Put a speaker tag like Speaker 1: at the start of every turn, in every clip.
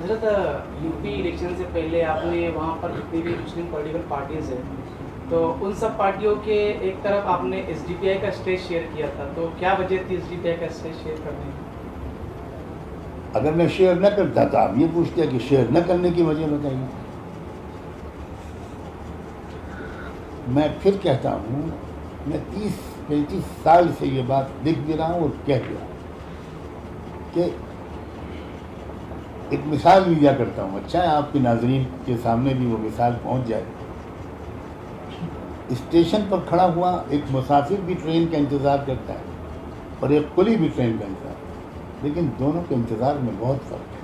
Speaker 1: حضرت UP election से पहले आपने वहाँ पर जितनी भी मुस्लिम पॉलिटिकल पार्टीज़ हैं तो उन सब पार्टियों के एक तरफ आपने एसडीपीआई का स्टेज शेयर किया था, तो क्या वजह थी एसडीपीआई का स्टेज शेयर करने की?
Speaker 2: अगर मैं शेयर न करता तो आप ये पूछते कि शेयर न करने की वजह बताइए। मैं फिर कहता हूँ, मैं 30-35 साल से ये बात लिख भी रहा हूँ और कह भी रहा हूँ कि एक मिसाल लिया करता हूँ। अच्छा है आपके नाज़रीन के सामने भी वो मिसाल पहुँच जाए। स्टेशन पर खड़ा हुआ एक मुसाफिर भी ट्रेन का इंतज़ार करता है और एक कुली भी ट्रेन का इंतज़ार, लेकिन दोनों के इंतज़ार में बहुत फ़र्क है।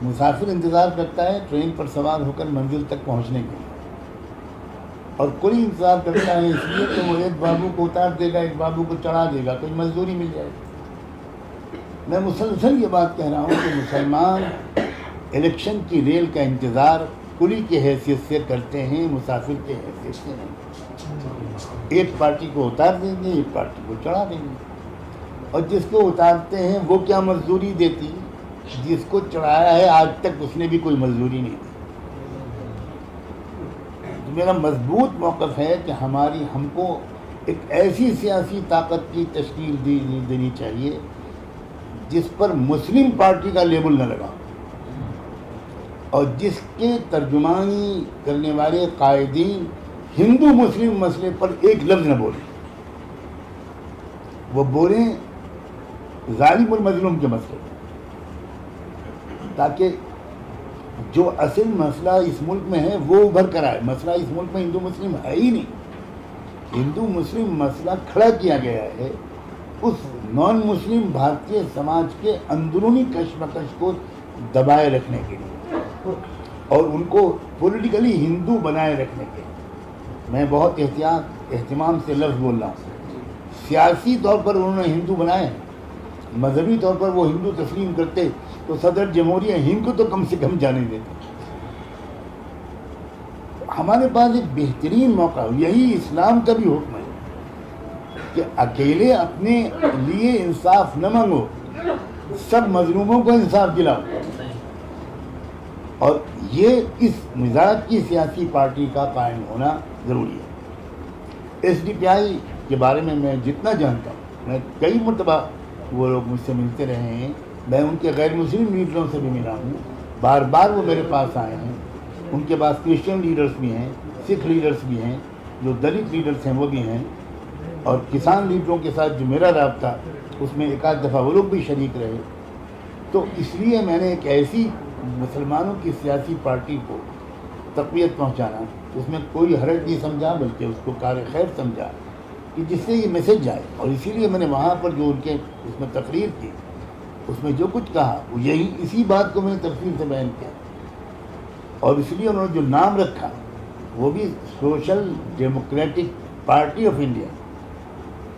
Speaker 2: मुसाफिर इंतज़ार करता है ट्रेन पर सवार होकर मंजिल तक पहुँचने के लिए, और कुली इंतज़ार करता है इसलिए कि वो एक बाबू को उतार देगा, एक बाबू को चढ़ा देगा, कोई मजदूरी मिल जाएगी। मैं मुसलसल ये बात कह रहा हूँ कि मुसलमान इलेक्शन की रेल का इंतज़ार कुली की हैसियत से करते हैं, मुसाफिर के हैसियत से नहीं। एक पार्टी को उतार देंगे, एक पार्टी को चढ़ा देंगे, और जिसको उतारते हैं वो क्या मजदूरी देती, जिसको चढ़ाया है आज तक उसने भी कोई मजदूरी नहीं दी। तो मेरा मजबूत मौक़िफ़ है कि हमको एक ऐसी सियासी ताकत की तश्कील देनी चाहिए जिस पर मुस्लिम पार्टी का लेबल न लगा, और जिसके तर्जुमानी करने वाले कायदीन हिंदू मुस्लिम मसले पर एक लफ्ज़ न बोलें। वो बोलें ज़ालिम और मज़लूम के मसले, ताकि जो असल मसला इस मुल्क में है वो उभर कर आए। मसला इस मुल्क में हिंदू मुस्लिम है ही नहीं। हिंदू मुस्लिम मसला खड़ा किया गया है उस नॉन मुस्लिम भारतीय समाज के अंदरूनी कशमकश को दबाए रखने के लिए और उनको पॉलिटिकली हिंदू बनाए रखने के लिए। मैं बहुत एहतिमाम से लफ्ज़ बोल रहा हूँ। सियासी तौर पर उन्होंने हिंदू बनाए हैं, मजहबी तौर पर वो हिंदू तस्लीम करते तो सदर जमहूरिया हिंद को तो कम से कम जाने देते। हमारे पास एक बेहतरीन मौका, यही इस्लाम का भी हुक्म है कि अकेले अपने लिए इंसाफ न मांगो, सब मजलूमों को इंसाफ दिलाओ। और ये इस मिजाज की सियासी पार्टी का कायम होना ज़रूरी है। एसडीपीआई के बारे में मैं जितना जानता हूँ, मैं कई मरतबा वो लोग मुझसे मिलते रहे हैं, मैं उनके गैर मुस्लिम लीडरों से भी मिला हूँ, बार बार वो मेरे पास आए हैं। उनके पास क्रिश्चियन लीडर्स भी हैं, सिख लीडर्स भी हैं, जो दलित लीडर्स हैं वो भी हैं, और किसान लीडरों के साथ जो मेरा राब्ता उसमें एक आध दफ़ा वो लोग भी शरीक रहे। तो इसलिए मैंने एक ऐसी मुसलमानों की सियासी पार्टी को तक़वियत पहुँचाना, उसमें कोई हरज नहीं समझा, बल्कि उसको कार खैर समझा कि जिससे ये मैसेज जाए। और इसीलिए मैंने वहाँ पर जो उनके उसमें तकरीर की, उसमें जो कुछ कहा वो यही इसी बात को मैंने तफसील से बयान किया। और इसलिए उन्होंने जो नाम रखा वो भी social democratic party of India,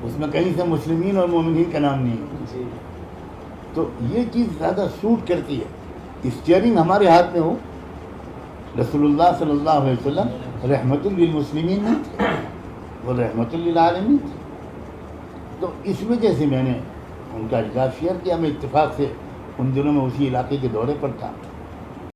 Speaker 2: उसमें कहीं से मुस्लिमीन और मोमिनीन का नाम नहीं है। तो ये चीज़ ज़्यादा सूट करती है। स्टीयरिंग हमारे हाथ में हो, रसूलुल्लाह सल्लल्लाहु अलैहि वसल्लम रहमतुल लिल मुस्लिमीन नहीं थे, वो रहमतुल लिल आलमीन थे। तो इस वजह से मैंने उनका रिकार्ड शेयर किया। मैं इत्तेफाक से उन दिनों में उसी इलाके के दौरे पर था।